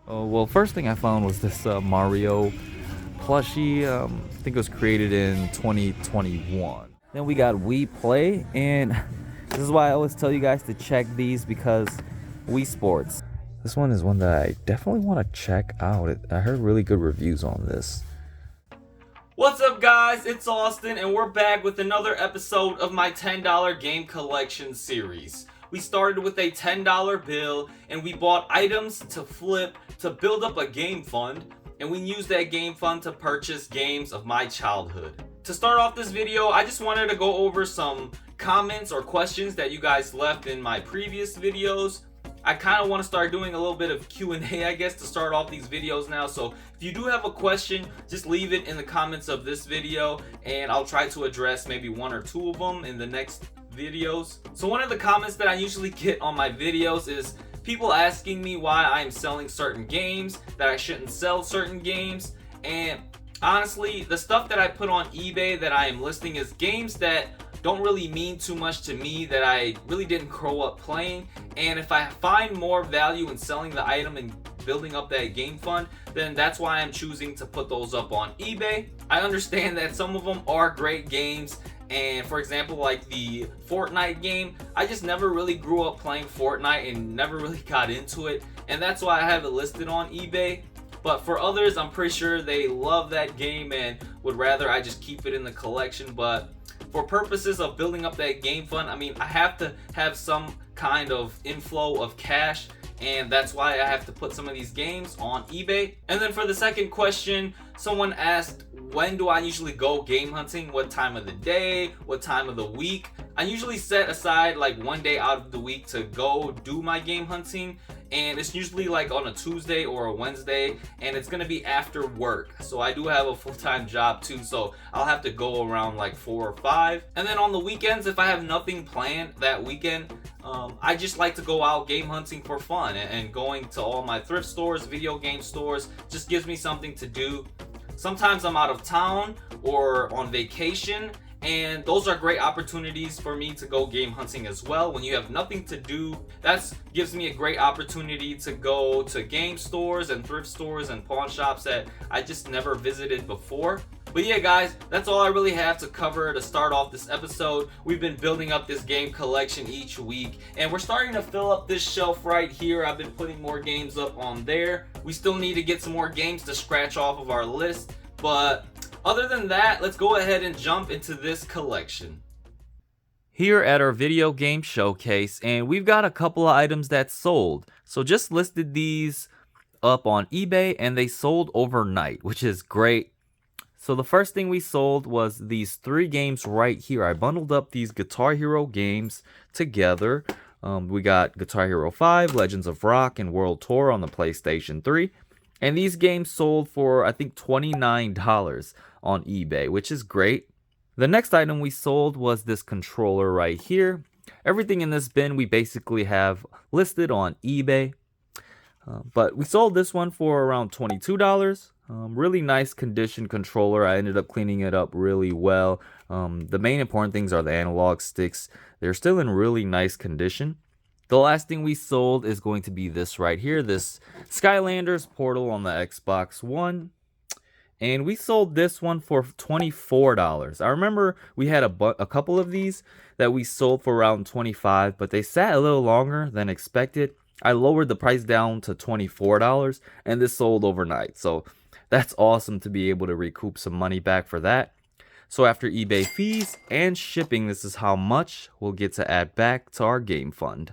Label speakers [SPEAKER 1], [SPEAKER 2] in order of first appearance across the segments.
[SPEAKER 1] Oh, well, first thing I found was this Mario plushie. I think it was created in 2021. Then we got Wii Play, and this is why I always tell you guys to check these because Wii Sports. This one is one that I definitely want to check out. I heard really good reviews on this.
[SPEAKER 2] What's up, guys? It's Austin, and we're back with another episode of my $10 game collection series. We started with a $10 bill, and we bought items to flip to build up a game fund, and we used that game fund to purchase games of my childhood. To start off this video, I just wanted to go over some comments or questions that you guys left in my previous videos. I kind of want to start doing a little bit of Q&A, I guess, to start off these videos now. So if you do have a question, just leave it in the comments of this video, and I'll try to address maybe one or two of them in the next videos. So one of the comments that I usually get on my videos is people asking me why I'm selling certain games, that I shouldn't sell certain games, and honestly, the stuff that I put on eBay that I am listing is games that don't really mean too much to me, that I really didn't grow up playing, and if I find more value in selling the item and building up that game fund, then that's why I'm choosing to put those up on eBay. I understand that some of them are great games, and for example, like the Fortnite game, I just never really grew up playing Fortnite and never really got into it, and that's why I have it listed on eBay. But for others, I'm pretty sure they love that game and would rather I just keep it in the collection. But for purposes of building up that game fund, I mean, I have to have some kind of inflow of cash, and that's why I have to put some of these games on eBay. And then for the second question, someone asked, when do I usually go game hunting? What time of the day? What time of the week? I usually set aside like one day out of the week to go do my game hunting, and it's usually like on a Tuesday or a Wednesday, and it's gonna be after work. So I do have a full-time job too, so I'll have to go around like 4 or 5. And then on the weekends, if I have nothing planned that weekend, I just like to go out game hunting for fun, and going to all my thrift stores, video game stores, just gives me something to do. Sometimes I'm out of town or on vacation, and those are great opportunities for me to go game hunting as well. When you have nothing to do, that gives me a great opportunity to go to game stores and thrift stores and pawn shops that I just never visited before. But yeah, guys, that's all I really have to cover to start off this episode. We've been building up this game collection each week, and we're starting to fill up this shelf right here. I've been putting more games up on there. We still need to get some more games to scratch off of our list, but other than that, let's go ahead and jump into this collection.
[SPEAKER 1] Here at our video game showcase, and we've got a couple of items that sold. So just listed these up on eBay, and they sold overnight, which is great. So the first thing we sold was these 3 games right here. I bundled up these Guitar Hero games together. We got Guitar Hero 5, Legends of Rock, and World Tour on the PlayStation 3. And these games sold for, I think, $29 on eBay, which is great. The next item we sold was this controller right here. Everything in this bin we basically have listed on eBay. But we sold this one for around $22. Really nice condition controller. I ended up cleaning it up really well. The main important things are the analog sticks. They're still in really nice condition. The last thing we sold is going to be this right here, this Skylanders Portal on the Xbox One. And we sold this one for $24. I remember we had a couple of these that we sold for around $25, but they sat a little longer than expected. I lowered the price down to $24, and this sold overnight. So that's awesome to be able to recoup some money back for that. So after eBay fees and shipping, this is how much we'll get to add back to our game fund.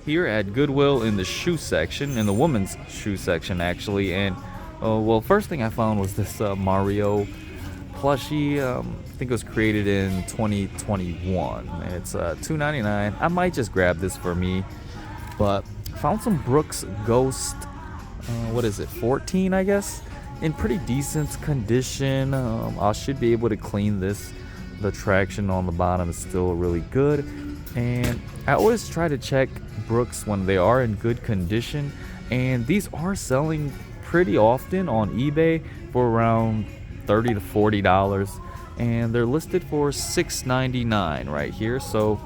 [SPEAKER 1] Here at Goodwill in the shoe section, in the women's shoe section actually, and well, first thing I found was this Mario plushie. I think it was created in 2021, and it's $2.99. I might just grab this for me, but found some Brooks Ghost, what is it, 14 I guess, in pretty decent condition. I should be able to clean this. The traction on the bottom is still really good, and I always try to check Brooks when they are in good condition, and these are selling pretty often on eBay for around $30 to $40, and they're listed for $6.99 right here. So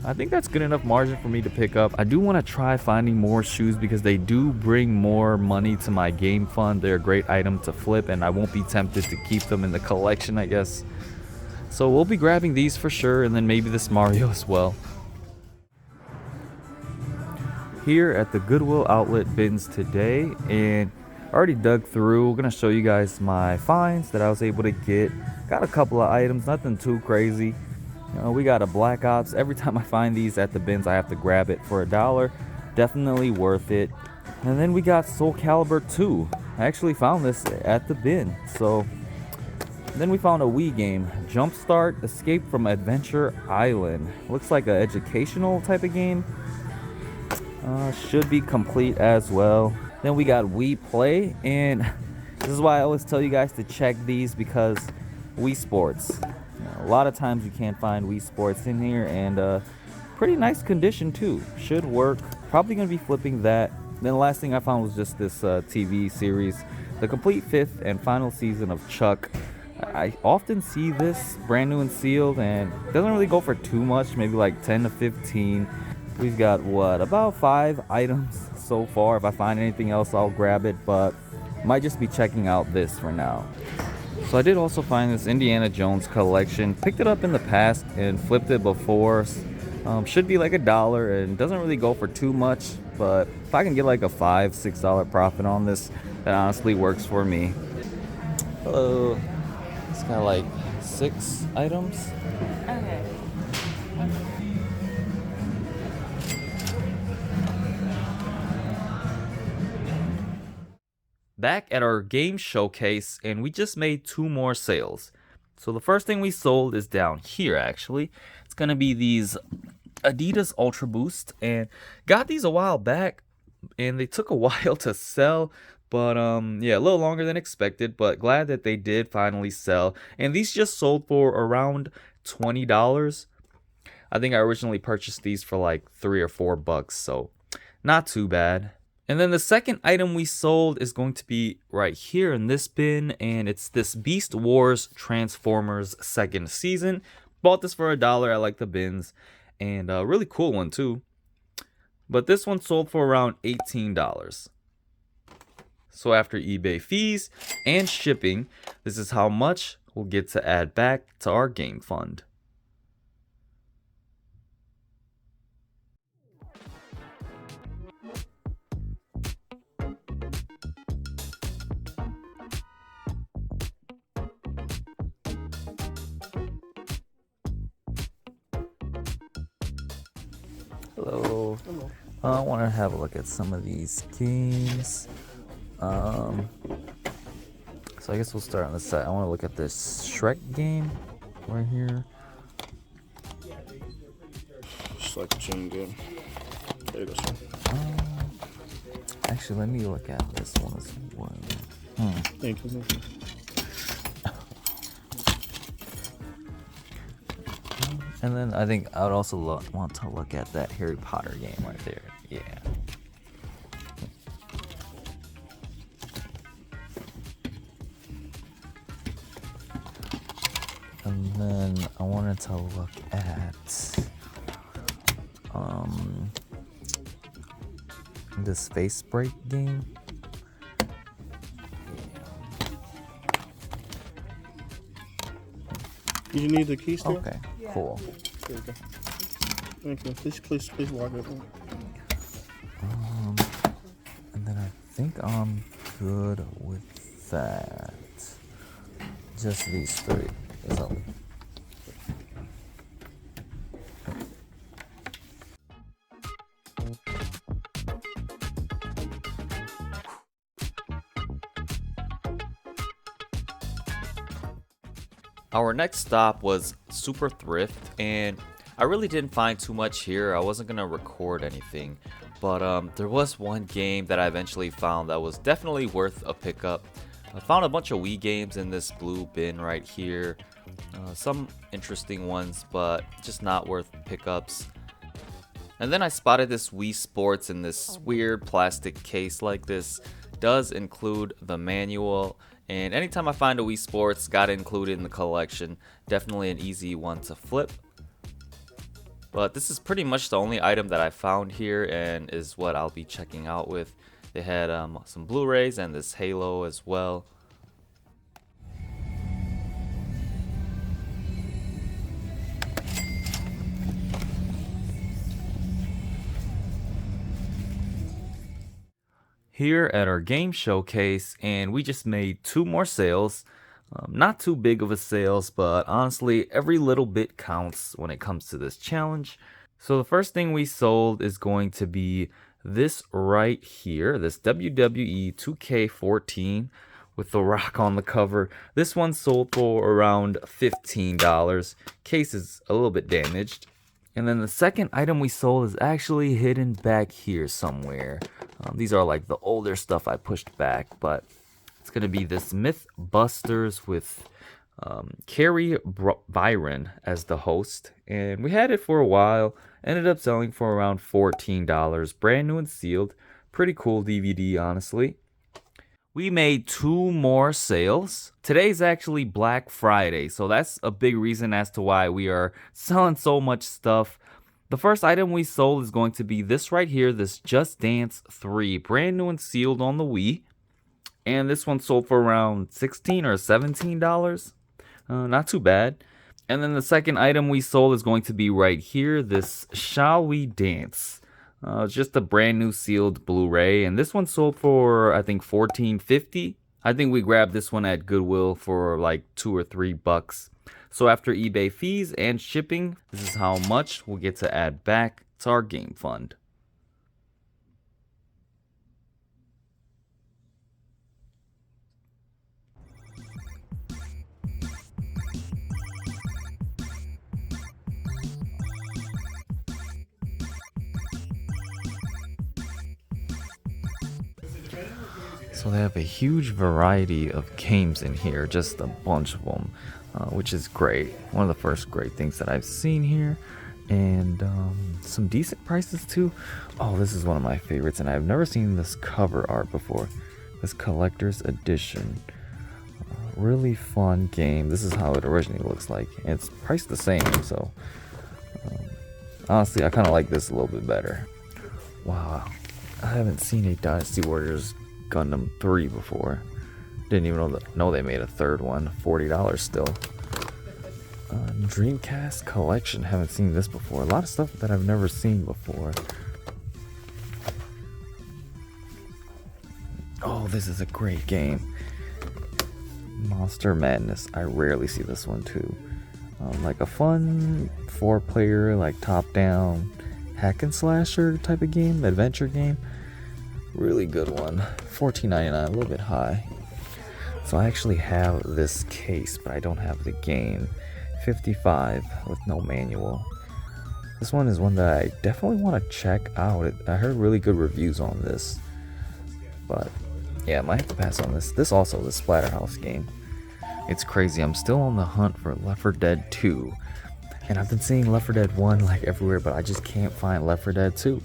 [SPEAKER 1] I think that's good enough margin for me to pick up. I do want to try finding more shoes because they do bring more money to my game fund. They're a great item to flip, and I won't be tempted to keep them in the collection, I guess. So we'll be grabbing these for sure, and then maybe this Mario as well. Here at the Goodwill outlet bins today, and I already dug through. I'm gonna show you guys my finds that I was able to get. Got a couple of items, nothing too crazy. We got a Black Ops. Every time I find these at the bins, I have to grab it for $1. Definitely worth it. And then we got Soul Calibur 2. I actually found this at the bin. So then we found a Wii game, Jumpstart Escape from Adventure Island. Looks like an educational type of game. Should be complete as well. Then we got Wii Play, and this is why I always tell you guys to check these, because Wii Sports. A lot of times you can't find Wii Sports in here, and pretty nice condition too. Should work. Probably gonna be flipping that. Then the last thing I found was just this TV series, the complete 5th and final season of Chuck. I often see this brand new and sealed, and it doesn't really go for too much, maybe like 10 to 15. We've got about 5 items so far. If I find anything else, I'll grab it, but might just be checking out this for now. So I did also find this Indiana Jones collection. Picked it up in the past and flipped it before. Should be like $1 and doesn't really go for too much, but if I can get like a $5, $6 profit on this, that honestly works for me. Hello. It's got like 6 items.
[SPEAKER 3] Okay.
[SPEAKER 1] Back at our game showcase, and we just made 2 more sales. So the first thing we sold is down here actually. It's gonna be these Adidas Ultra Boost, and got these a while back and they took a while to sell, but yeah, a little longer than expected, but glad that they did finally sell. And these just sold for around $20. I think I originally purchased these for like $3 or $4, so not too bad. And then the second item we sold is going to be right here in this bin, and it's this Beast Wars Transformers 2nd season. Bought this for $1. I like the bins, and a really cool one too. But this one sold for around $18. So after eBay fees and shipping, this is how much we'll get to add back to our game fund. Hello.
[SPEAKER 3] Hello.
[SPEAKER 1] I want to have a look at some of these games. So I guess we'll start on this side. I want to look at this Shrek game right here.
[SPEAKER 3] Just like a chain game. There you go, sir.
[SPEAKER 1] Actually, let me look at this one as well.
[SPEAKER 3] Thank you.
[SPEAKER 1] And then I think I would also want to look at that Harry Potter game right there. Yeah. And then I wanted to look at this Face Break game.
[SPEAKER 3] Do you need the keys still?
[SPEAKER 1] Okay, cool.
[SPEAKER 3] There you go. Thank you. Please lock it.
[SPEAKER 1] And then I think I'm good with that. Just these 3 is all. Our next stop was Super Thrift, and I really didn't find too much here. I wasn't gonna record anything, but there was one game that I eventually found that was definitely worth a pickup. I found a bunch of Wii games in this blue bin right here. Some interesting ones, but just not worth pickups. And then I spotted this Wii Sports in this weird plastic case like this. Does include the manual, and anytime I find a Wii Sports, gotta include it in the collection. Definitely an easy one to flip. But this is pretty much the only item that I found here and is what I'll be checking out with. They had some Blu-rays and this Halo as well. Here at our game showcase, and we just made 2 more sales. Not too big of a sales, but honestly, every little bit counts when it comes to this challenge. So the first thing we sold is going to be this right here, this WWE 2K14 with The Rock on the cover. This one sold for around $15. Case is a little bit damaged. And then the second item we sold is actually hidden back here somewhere. These are like the older stuff I pushed back, but it's going to be this Mythbusters with Carrie Byron as the host. And we had it for a while, ended up selling for around $14. Brand new and sealed. Pretty cool DVD, honestly. We made 2 more sales. Today's actually Black Friday, so that's a big reason as to why we are selling so much stuff. The first item we sold is going to be this right here, this Just Dance 3, brand new and sealed on the Wii. And this one sold for around $16 or $17. Not too bad. And then the second item we sold is going to be right here, this Shall We Dance. It's just a brand new sealed Blu-ray, and this one sold for I think $14.50. I think we grabbed this one at Goodwill for like $2 or $3. So after eBay fees and shipping, this is how much we'll get to add back to our game fund. So they have a huge variety of games in here, just a bunch of them, which is great. One of the first great things that I've seen here, and some decent prices too. Oh, this is one of my favorites, and I've never seen this cover art before. This collector's edition. Really fun game. This is how it originally looks like, and it's priced the same, so honestly, I kind of like this a little bit better. Wow, I haven't seen a Dynasty Warriors Gundam 3 before. Didn't even know they made a third one. $40 still. Dreamcast collection. Haven't seen this before. A lot of stuff that I've never seen before. Oh, this is a great game. Monster Madness. I rarely see this one too. Like a fun 4-player, like top-down hack and slasher type of game, adventure game. Really good one. $14.99, a little bit high. So I actually have this case, but I don't have the game. $55 with no manual. This one is one that I definitely want to check out. I heard really good reviews on this, but yeah, I might have to pass on this. This also, the Splatterhouse game. It's crazy. I'm still on the hunt for Left 4 Dead 2, and I've been seeing Left 4 Dead 1 like everywhere, but I just can't find Left 4 Dead 2.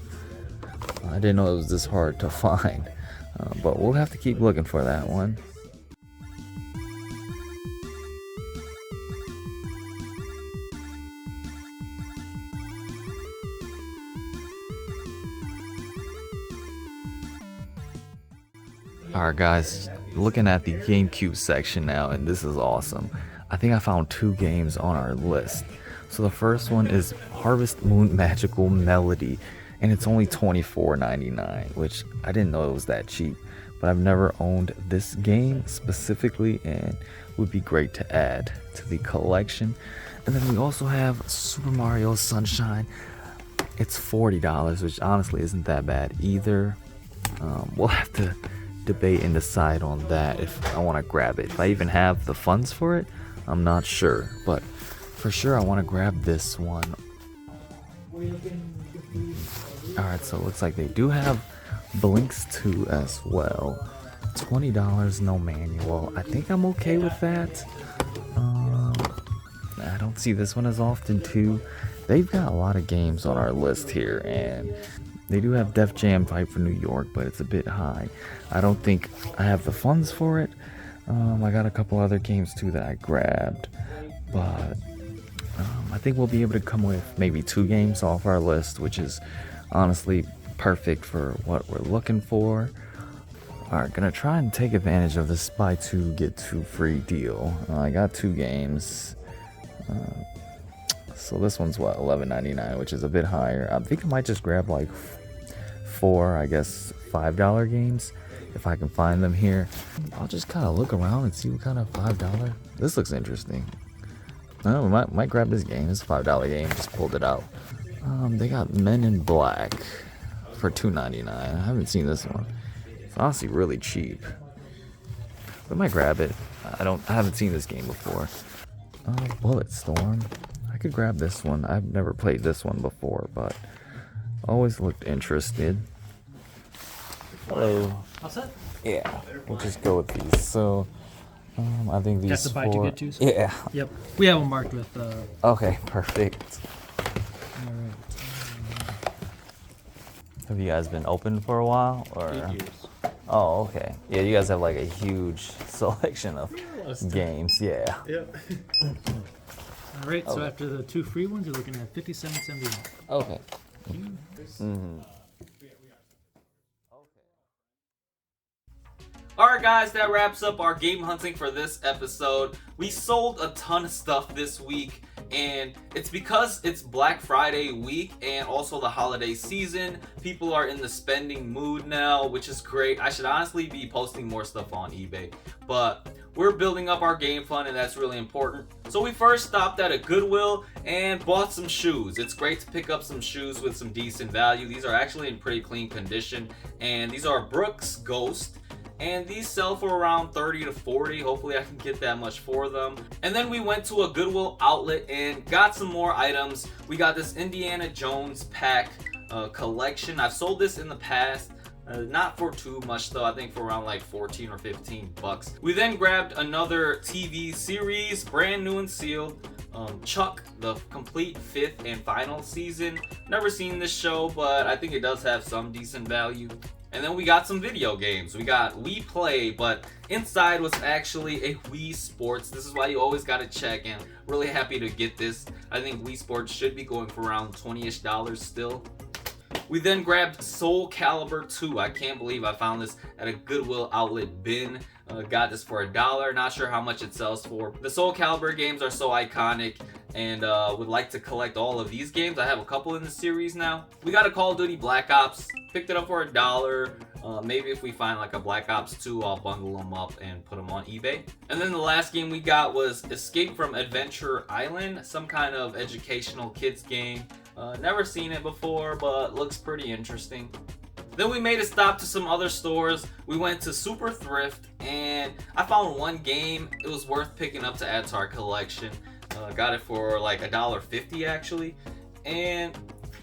[SPEAKER 1] I didn't know it was this hard to find, but we'll have to keep looking for that one. Alright guys, looking at the GameCube section now, and this is awesome. I think I found 2 games on our list. So the first one is Harvest Moon Magical Melody, and it's only $24.99, which I didn't know it was that cheap. But I've never owned this game specifically, and would be great to add to the collection. And then we also have Super Mario Sunshine. It's $40, which honestly isn't that bad either. We'll have to debate and decide on that if I want to grab it. If I even have the funds for it, I'm not sure. But for sure, I want to grab this one. Alright, so it looks like they do have Blinks 2 as well. $20, no manual. I think I'm okay with that. I don't see this one as often too. They've got a lot of games on our list here, and they do have Def Jam Fight for New York, but it's a bit high. I don't think I have the funds for it. I got a couple other games too that I grabbed, but I think we'll be able to come with maybe 2 games off our list, which is honestly perfect for what we're looking for. Alright, gonna try and take advantage of this buy 2 get 2 free deal. I got 2 games. So this one's what, $11.99, which is a bit higher. I think I might just grab like 4, I guess, $5 games if I can find them here. I'll just kind of look around and see what kind of $5. This looks interesting. Oh, we might grab this game. It's a $5 game. Just pulled it out. They got Men in Black for $2.99. I haven't seen this one. It's honestly really cheap. We might grab it. I haven't seen this game before. Bulletstorm. I could grab this one. I've never played this one before, but always looked interested. Hello.
[SPEAKER 4] All set?
[SPEAKER 1] Yeah, we'll just go with these. So, I think these
[SPEAKER 4] Got the buy two get twos?
[SPEAKER 1] Yeah.
[SPEAKER 4] Yep. We have them marked with.
[SPEAKER 1] Okay, perfect.
[SPEAKER 4] All right.
[SPEAKER 1] Have you guys been open for a while, or?
[SPEAKER 4] 8 years.
[SPEAKER 1] Oh, okay. Yeah, you guys have like a huge selection of games. Yeah.
[SPEAKER 4] Yep. All right. So after the 2 free ones, you're looking at $57.71.
[SPEAKER 1] Okay. Mm-hmm.
[SPEAKER 2] Alright guys, that wraps up our game hunting for this episode. We sold a ton of stuff this week, and it's because it's Black Friday week and also the holiday season. People are in the spending mood now, which is great. I should honestly be posting more stuff on eBay, but we're building up our game fund and that's really important. So we first stopped at a Goodwill and bought some shoes. It's great to pick up some shoes with some decent value. These are actually in pretty clean condition, and these are Brooks Ghost. And these sell for around 30 to 40. Hopefully I can get that much for them. And then we went to a Goodwill outlet and got some more items. We got this Indiana Jones pack collection. I've sold this in the past. Not for too much though. I think for around like 14 or 15 bucks. We then grabbed another TV series, brand new and sealed. Chuck, the complete 5th and final season. Never seen this show, but I think it does have some decent value. And then we got some video games. We got Wii Play, but inside was actually a Wii Sports. This is why you always gotta check, and really happy to get this. I think Wii Sports should be going for around $20-ish still. We then grabbed Soul Calibur 2. I can't believe I found this at a Goodwill outlet bin. Got this for $1. Not sure how much it sells for. The Soul Calibur games are so iconic, and would like to collect all of these games. I have a couple in the series now. We got a Call of Duty Black Ops. Picked it up for $1. Maybe if we find like a Black Ops 2, I'll bundle them up and put them on eBay. And then the last game we got was Escape from Adventure Island, some kind of educational kids game. Never seen it before, but looks pretty interesting. Then we made a stop to some other stores. We went to Super Thrift and I found one game. It was worth picking up to add to our collection. Got it for like $1.50 actually. And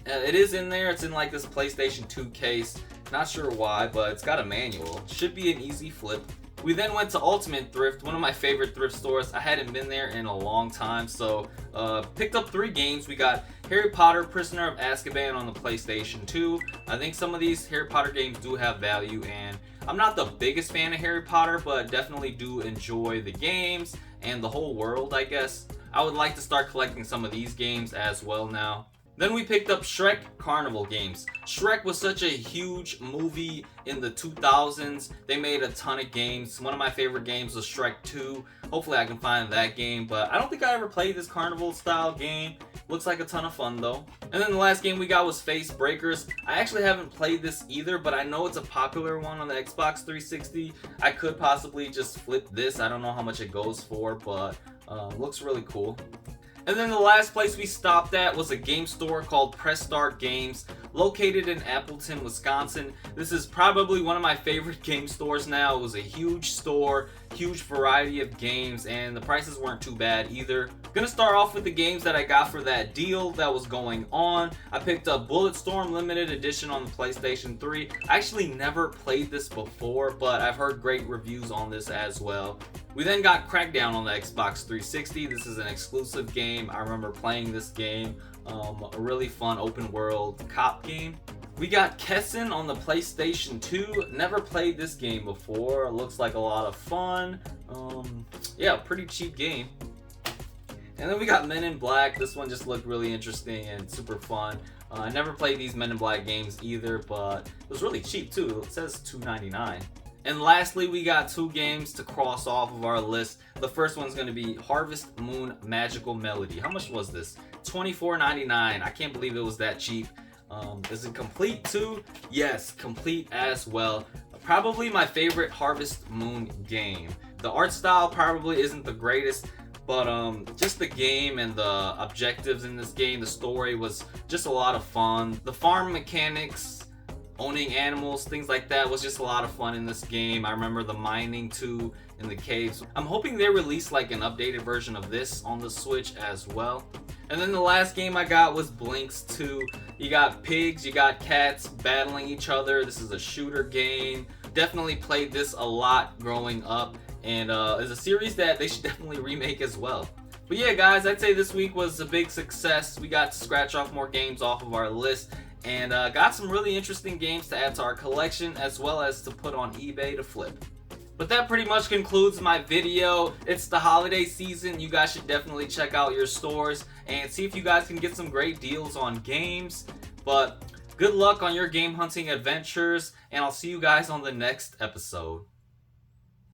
[SPEAKER 2] it is in there. It's in like this PlayStation 2 case. Not sure why, but it's got a manual. Should be an easy flip. We then went to Ultimate Thrift, one of my favorite thrift stores. I hadn't been there in a long time, so picked up 3 games. We got Harry Potter Prisoner of Azkaban on the PlayStation 2. I think some of these Harry Potter games do have value, and I'm not the biggest fan of Harry Potter, but definitely do enjoy the games and the whole world, I guess. I would like to start collecting some of these games as well now. Then we picked up Shrek Carnival games. Shrek was such a huge movie in the 2000s. They made a ton of games. One of my favorite games was Shrek 2. Hopefully I can find that game, but I don't think I ever played this carnival style game. Looks like a ton of fun though. And then the last game we got was Face Breakers. I actually haven't played this either, but I know it's a popular one on the Xbox 360. I could possibly just flip this. I don't know how much it goes for, but looks really cool. And then the last place we stopped at was a game store called Press Start Games, located in Appleton, Wisconsin. This is probably one of my favorite game stores now. It was a huge store, huge variety of games, and the prices weren't too bad either. Gonna start off with the games that I got for that deal that was going on. I picked up Bulletstorm Limited Edition on the PlayStation 3. I actually never played this before, but I've heard great reviews on this as well. We then got Crackdown on the Xbox 360. This is an exclusive game. I remember playing this game. A really fun open world cop game. We got Kessen on the PlayStation 2. Never played this game before. Looks like a lot of fun. Yeah, pretty cheap game. And then we got Men in Black. This one just looked really interesting and super fun. I never played these Men in Black games either, but it was really cheap too. It says $2.99. And lastly, we got 2 games to cross off of our list. The first one's going to be Harvest Moon Magical Melody. How much was this? $24.99. I can't believe it was that cheap. Is it complete too? Yes, complete as well. Probably my favorite Harvest Moon game. The art style probably isn't the greatest, but just the game and the objectives in this game, the story was just a lot of fun. The farm mechanics, owning animals, things like that was just a lot of fun in this game. I remember the mining too in the caves. I'm hoping they release like an updated version of this on the Switch as well. And then the last game I got was Blinks 2. You got pigs, you got cats battling each other. This is a shooter game. Definitely played this a lot growing up, and it's a series that they should definitely remake as well. But yeah, guys, I'd say this week was a big success. We got to scratch off more games off of our list, and got some really interesting games to add to our collection, as well as to put on eBay to flip. But that pretty much concludes my video. It's the holiday season. You guys should definitely check out your stores and see if you guys can get some great deals on games. But good luck on your game hunting adventures, and I'll see you guys on the next episode.